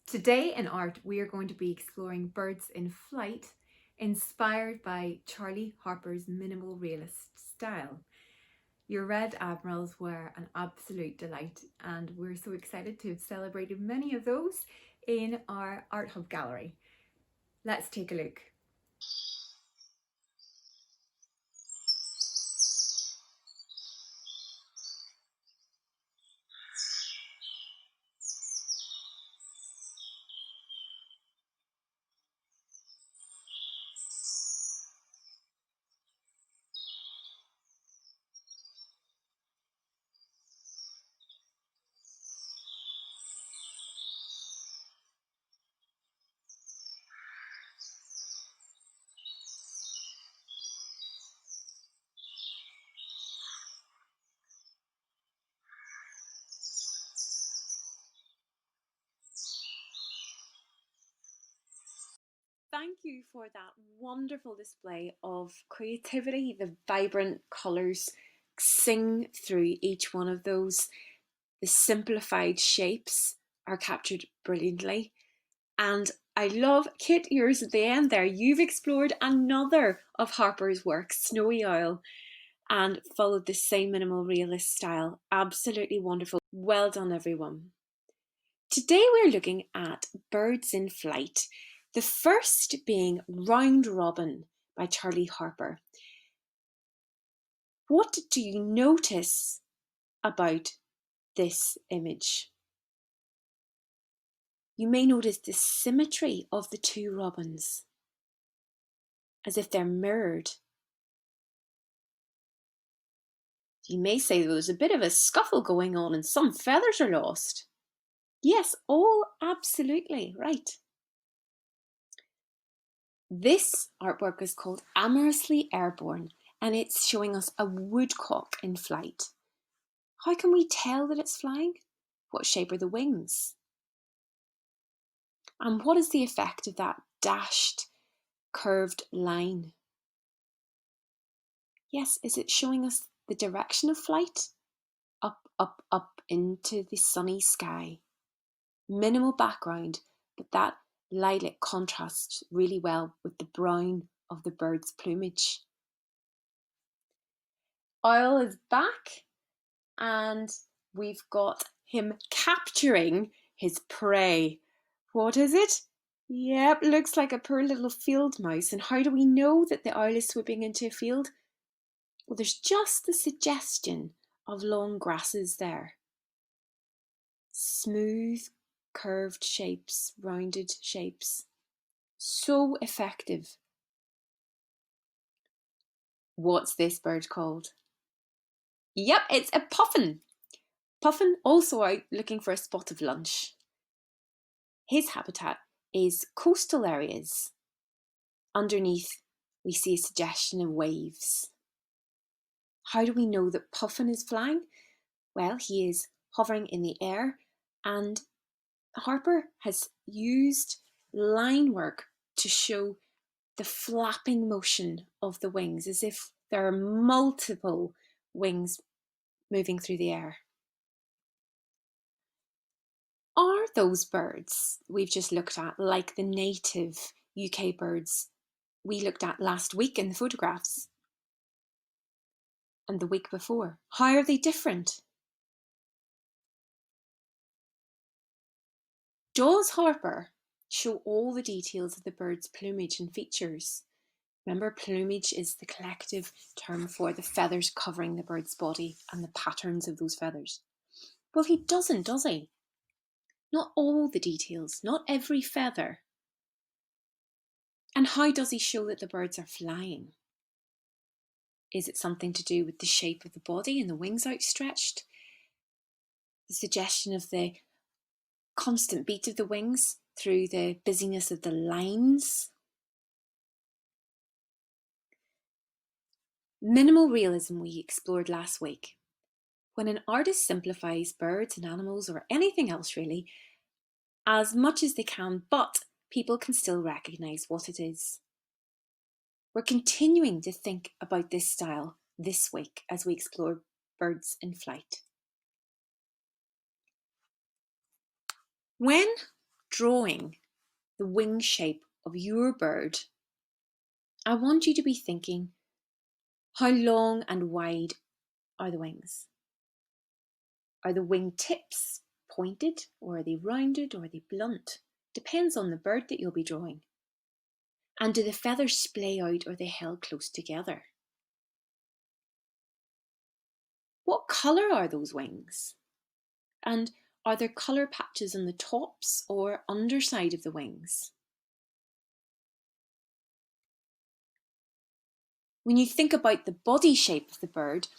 Today in art, we are going to be exploring birds in flight, inspired by Charley Harper's minimal realist style. Your red admirals were an absolute delight, and we're so excited to have celebrated many of those in our Art Hub gallery. Let's take a look. Thank you for that wonderful display of creativity. The vibrant colours sing through each one of those. The simplified shapes are captured brilliantly. And I love, Kit, yours at the end there. You've explored another of Harper's works, Snowy Owl, and followed the same minimal realist style. Absolutely wonderful. Well done, everyone. Today we're looking at birds in flight, the first being Round Robin by Charley Harper. What do you notice about this image? You may notice the symmetry of the two robins, as if they're mirrored. You may say there's a bit of a scuffle going on and some feathers are lost. Yes, all absolutely right. This artwork is called Amorously Airborne, and it's showing us a woodcock in flight. How can we tell that it's flying? What shape are the wings? And what is the effect of that dashed, curved line? Yes, is it showing us the direction of flight? Up, up, up into the sunny sky. Minimal background, but that lilac contrasts really well with the brown of the bird's plumage. Owl is back, and we've got him capturing his prey. What is it? Yep, looks like a poor little field mouse. And how do we know that the owl is swooping into a field? Well, there's just the suggestion of long grasses there. Smooth, curved shapes, rounded shapes. So effective. What's this bird called? Yep, it's a puffin. Puffin also out looking for a spot of lunch. His habitat is coastal areas. Underneath, we see a suggestion of waves. How do we know that Puffin is flying? Well, he is hovering in the air, and Harper has used line work to show the flapping motion of the wings, as if there are multiple wings moving through the air. Are those birds we've just looked at like the native UK birds we looked at last week in the photographs and the week before? How are they different? Does Harper show all the details of the bird's plumage and features? Remember, plumage is the collective term for the feathers covering the bird's body and the patterns of those feathers. Well, he doesn't, does he? Not all the details, not every feather. And how does he show that the birds are flying? Is it something to do with the shape of the body and the wings outstretched? The suggestion of the constant beat of the wings through the busyness of the lines? Minimal realism we explored last week. When an artist simplifies birds and animals, or anything else really, as much as they can, but people can still recognise what it is. We're continuing to think about this style this week as we explore birds in flight. When drawing the wing shape of your bird, I want you to be thinking, how long and wide are the wings? Are the wing tips pointed, or are they rounded, or are they blunt? Depends on the bird that you'll be drawing. And do the feathers splay out, or are they held close together? What colour are those wings? And are there colour patches on the tops or underside of the wings? When you think about the body shape of the bird,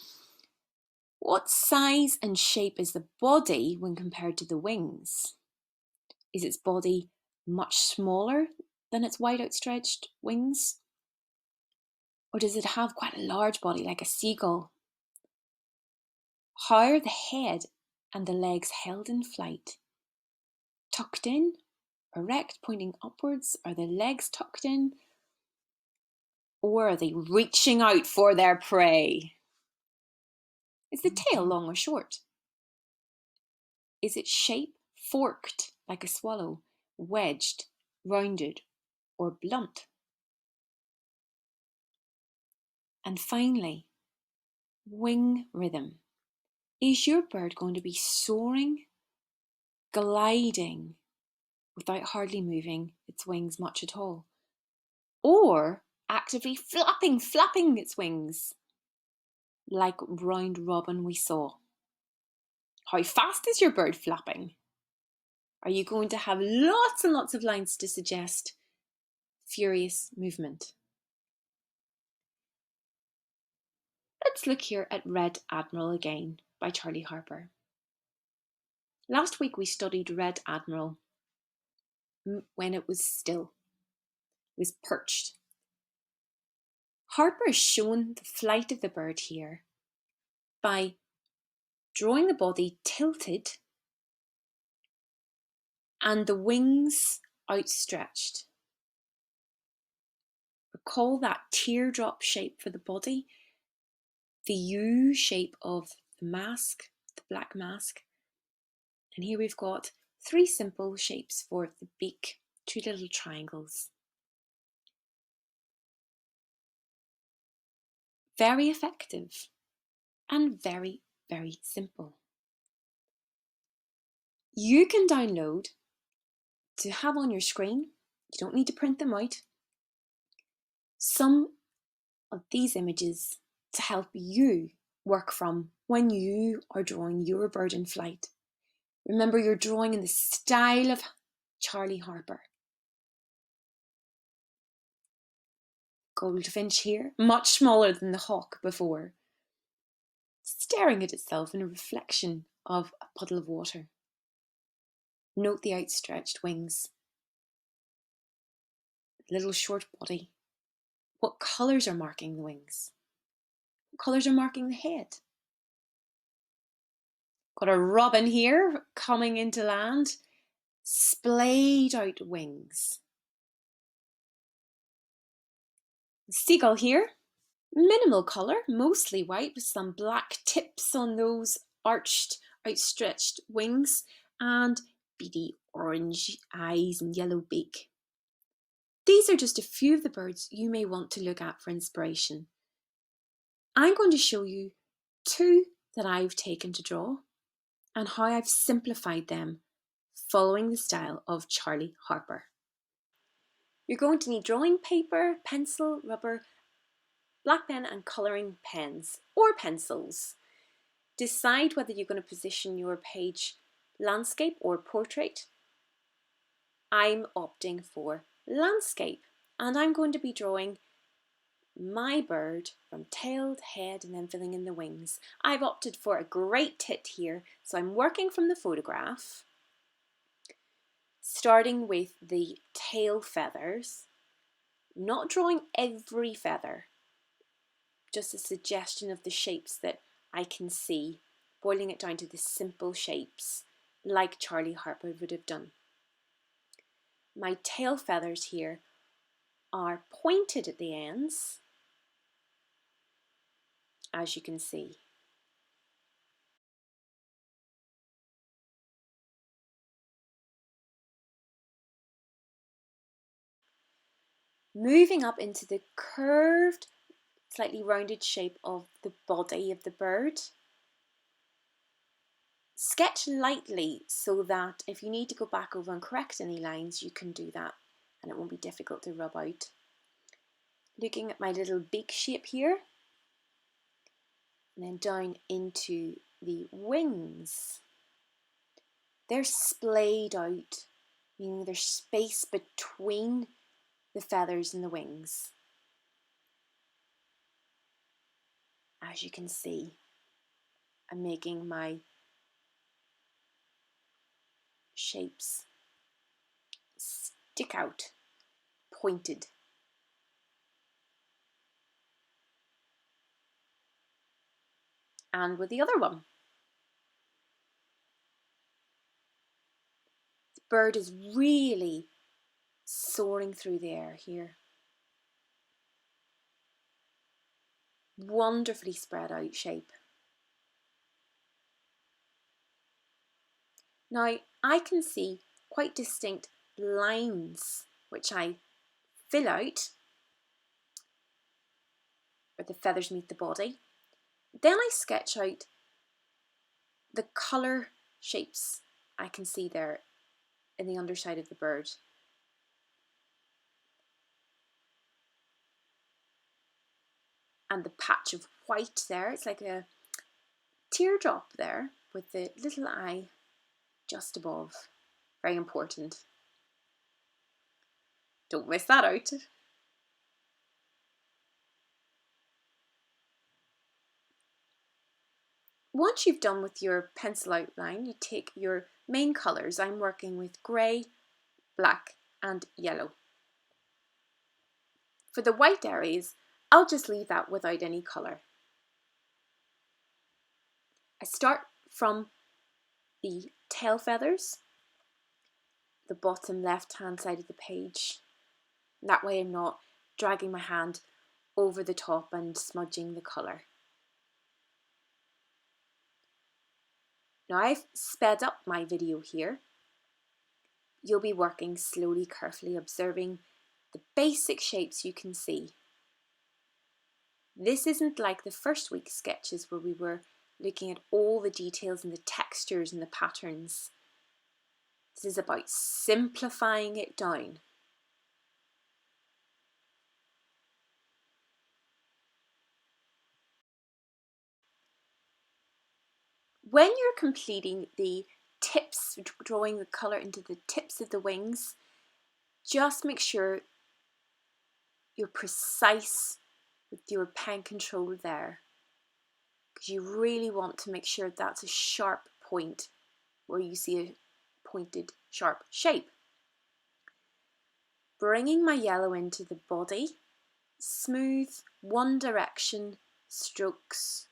what size and shape is the body when compared to the wings? Is its body much smaller than its wide outstretched wings? Or does it have quite a large body like a seagull? How are the head and the legs held in flight? Tucked in, erect, pointing upwards? Are the legs tucked in? Or are they reaching out for their prey? Is the tail long or short? Is its shape forked like a swallow, wedged, rounded, or blunt? And finally, wing rhythm. Is your bird going to be soaring, gliding, without hardly moving its wings much at all? Or actively flapping its wings, like round robin we saw? How fast is your bird flapping? Are you going to have lots and lots of lines to suggest furious movement? Let's look here at Red Admiral again by Charley Harper. Last week we studied Red Admiral when it was still, it was perched. Harper has shown the flight of the bird here by drawing the body tilted and the wings outstretched. Recall that teardrop shape for the body, the U shape of the mask, the black mask. And here we've got three simple shapes for the beak, two little triangles. Very effective and very, very simple. You can download to have on your screen, you don't need to print them out, some of these images to help you work from when you are drawing your bird in flight. Remember, you're drawing in the style of Charley Harper. Goldfinch here, much smaller than the hawk before, staring at itself in a reflection of a puddle of water. Note the outstretched wings, little short body. What colours are marking the wings? What colours are marking the head? Got a robin here coming into land, splayed out wings. Seagull here, minimal colour, mostly white with some black tips on those arched, outstretched wings and beady orange eyes and yellow beak. These are just a few of the birds you may want to look at for inspiration. I'm going to show you two that I've taken to draw and how I've simplified them following the style of Charley Harper. You're going to need drawing paper, pencil, rubber, black pen and colouring pens or pencils. Decide whether you're going to position your page landscape or portrait. I'm opting for landscape and I'm going to be drawing my bird from tail to head and then filling in the wings. I've opted for a great tit here, so I'm working from the photograph, starting with the tail feathers, not drawing every feather, just a suggestion of the shapes that I can see, boiling it down to the simple shapes like Charley Harper would have done. My tail feathers here are pointed at the ends, as you can see. moving up into the curved, slightly rounded shape of the body of the bird. Sketch lightly so that if you need to go back over and correct any lines, you can do that and it won't be difficult to rub out. Looking at my little beak shape here, and then down into the wings. They're splayed out, meaning there's space between the feathers and the wings. As you can see, I'm making my shapes stick out, pointed. And with the other one. The bird is really soaring through the air here. Wonderfully spread out shape. Now I can see quite distinct lines which I fill out where the feathers meet the body. Then I sketch out the colour shapes I can see there in the underside of the bird. And the patch of white there, it's like a teardrop there with the little eye just above. Very important. Don't miss that out. Once you've done with your pencil outline, you take your main colours. I'm working with grey, black and yellow. For the white areas, I'll just leave that without any colour. I start from the tail feathers, the bottom left hand side of the page. That way I'm not dragging my hand over the top and smudging the colour. Now I've sped up my video here. You'll be working slowly, carefully, observing the basic shapes you can see. This isn't like the first week sketches where we were looking at all the details and the textures and the patterns. This is about simplifying it down. When you're completing the tips, drawing the colour into the tips of the wings, just make sure you're precise with your pen control there, because you really want to make sure that's a sharp point where you see a pointed, sharp shape. Bringing my yellow into the body, smooth, one direction strokes,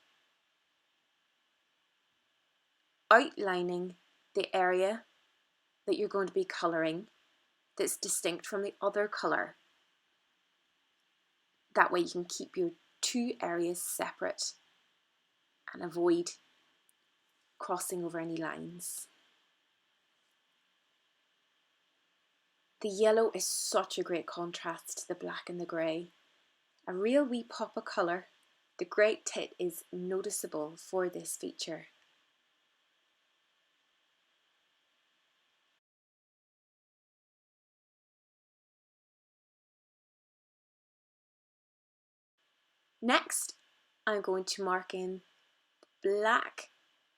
outlining the area that you're going to be colouring that's distinct from the other colour. That way you can keep your two areas separate and avoid crossing over any lines. The yellow is such a great contrast to the black and the grey. A real wee pop of colour. The great tit is noticeable for this feature. Next, I'm going to mark in black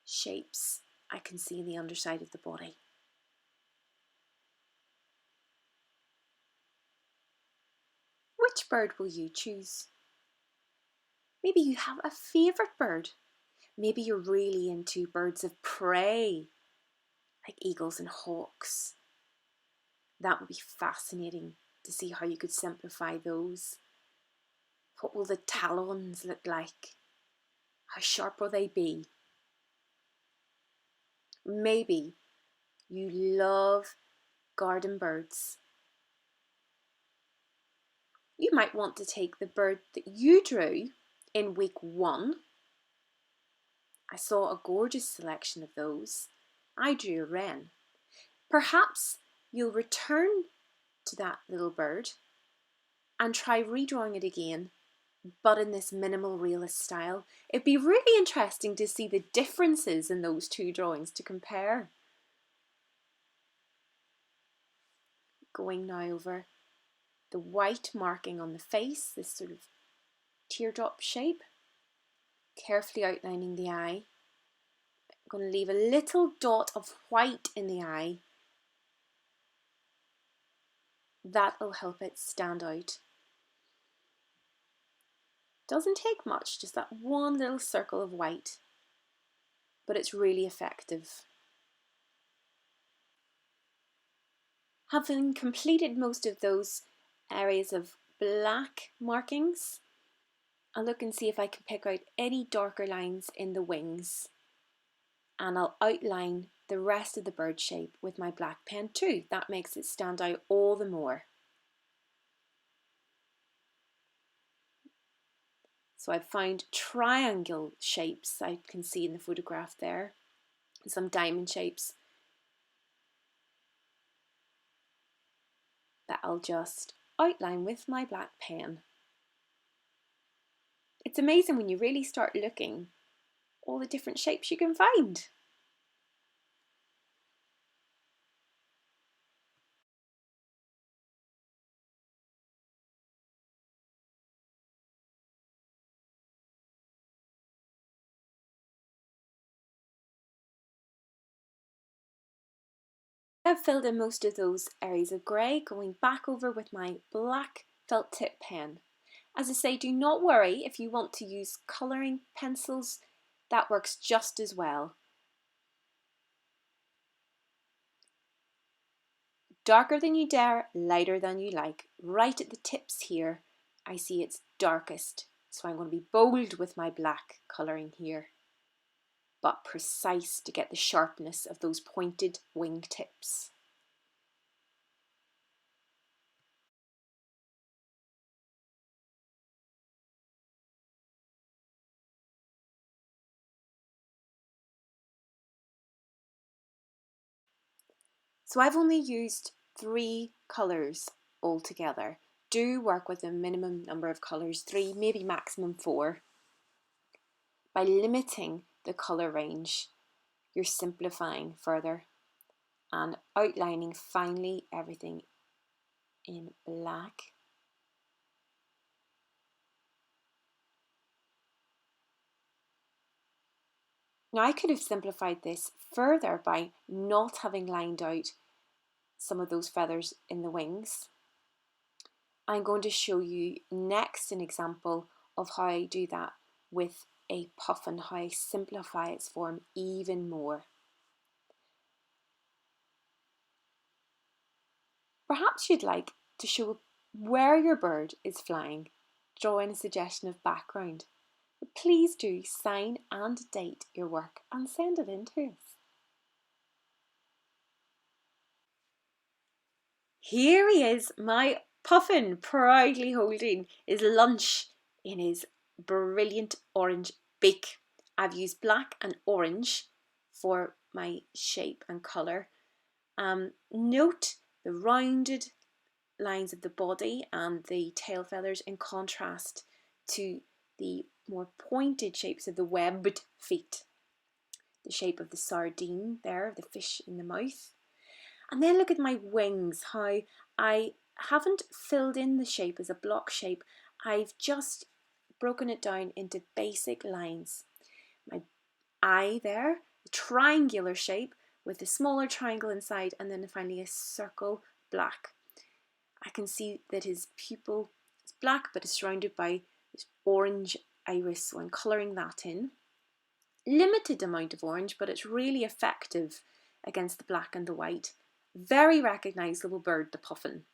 shapes I can see in the underside of the body. Which bird will you choose? Maybe you have a favourite bird. Maybe you're really into birds of prey, like eagles and hawks. That would be fascinating to see how you could simplify those. What will the talons look like? How sharp will they be? Maybe you love garden birds. You might want to take the bird that you drew in week 1. I saw a gorgeous selection of those. I drew a wren. Perhaps you'll return to that little bird and try redrawing it again, but in this minimal realist style. It'd be really interesting to see the differences in those two drawings to compare. Going now over the white marking on the face, this sort of teardrop shape, carefully outlining the eye. I'm going to leave a little dot of white in the eye. That'll help it stand out. Doesn't take much, just that one little circle of white, but it's really effective. Having completed most of those areas of black markings, I'll look and see if I can pick out any darker lines in the wings, and I'll outline the rest of the bird shape with my black pen too. That makes it stand out all the more. So I've found triangle shapes I can see in the photograph there, some diamond shapes that I'll just outline with my black pen. It's amazing when you really start looking, all the different shapes you can find. I've filled in most of those areas of grey, going back over with my black felt tip pen. As I say, do not worry if you want to use colouring pencils, that works just as well. Darker than you dare, lighter than you like. Right at the tips here, I see it's darkest, so I'm going to be bold with my black colouring here, but precise to get the sharpness of those pointed wing tips. So I've only used 3 colours altogether. Do work with a minimum number of colours, 3, maybe maximum 4. By limiting the colour range, you're simplifying further and outlining finely everything in black. Now I could have simplified this further by not having lined out some of those feathers in the wings. I'm going to show you next an example of how I do that with a puffin, how I simplify its form even more. Perhaps you'd like to show where your bird is flying, draw in a suggestion of background. But please do sign and date your work and send it in to us. Here he is, my Puffin, proudly holding his lunch in his brilliant orange beak. I've used black and orange for my shape and colour. Note the rounded lines of the body and the tail feathers in contrast to the more pointed shapes of the webbed feet. The shape of the sardine there, the fish in the mouth. And then look at my wings, how I haven't filled in the shape as a block shape. I've just broken it down into basic lines. My eye there, a triangular shape with a smaller triangle inside, and then finally a circle black. I can see that his pupil is black but is surrounded by this orange iris, so I'm colouring that in. Limited amount of orange, but it's really effective against the black and the white. Very recognisable bird, the puffin.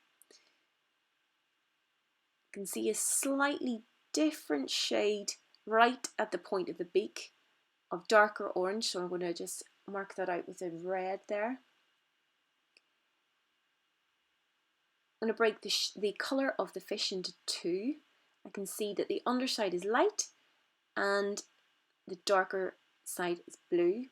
You can see a slightly different shade right at the point of the beak of darker orange, so I'm going to just mark that out with a red there. I'm going to break the colour of the fish into 2. I can see that the underside is light and the darker side is blue.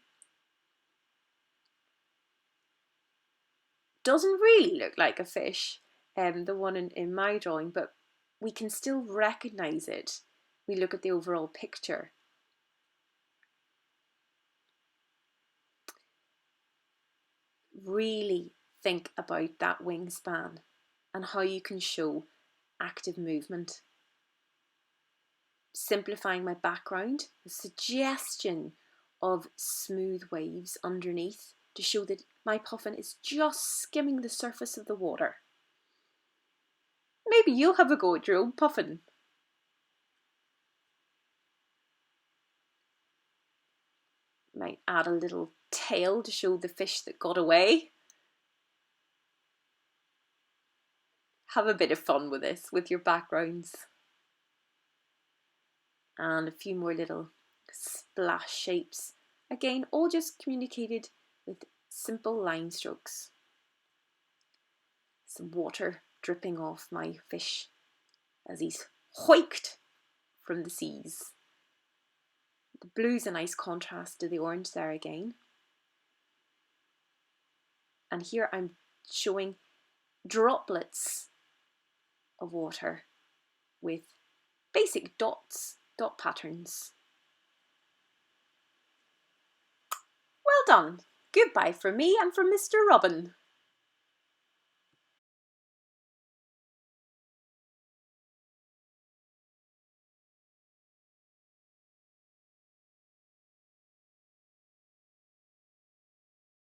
Doesn't really look like a fish, the one in my drawing, but we can still recognise it. We look at the overall picture. Really think about that wingspan and how you can show active movement. Simplifying my background, the suggestion of smooth waves underneath to show that my puffin is just skimming the surface of the water. Maybe you'll have a go at your own puffin. Might add a little tail to show the fish that got away. Have a bit of fun with this, with your backgrounds. And a few more little splash shapes. Again, all just communicated with simple line strokes. Some water dripping off my fish as he's hoiked from the seas. The blue's a nice contrast to the orange there again. And here I'm showing droplets of water with basic dots, dot patterns. Well done. Goodbye from me and from Mr. Robin.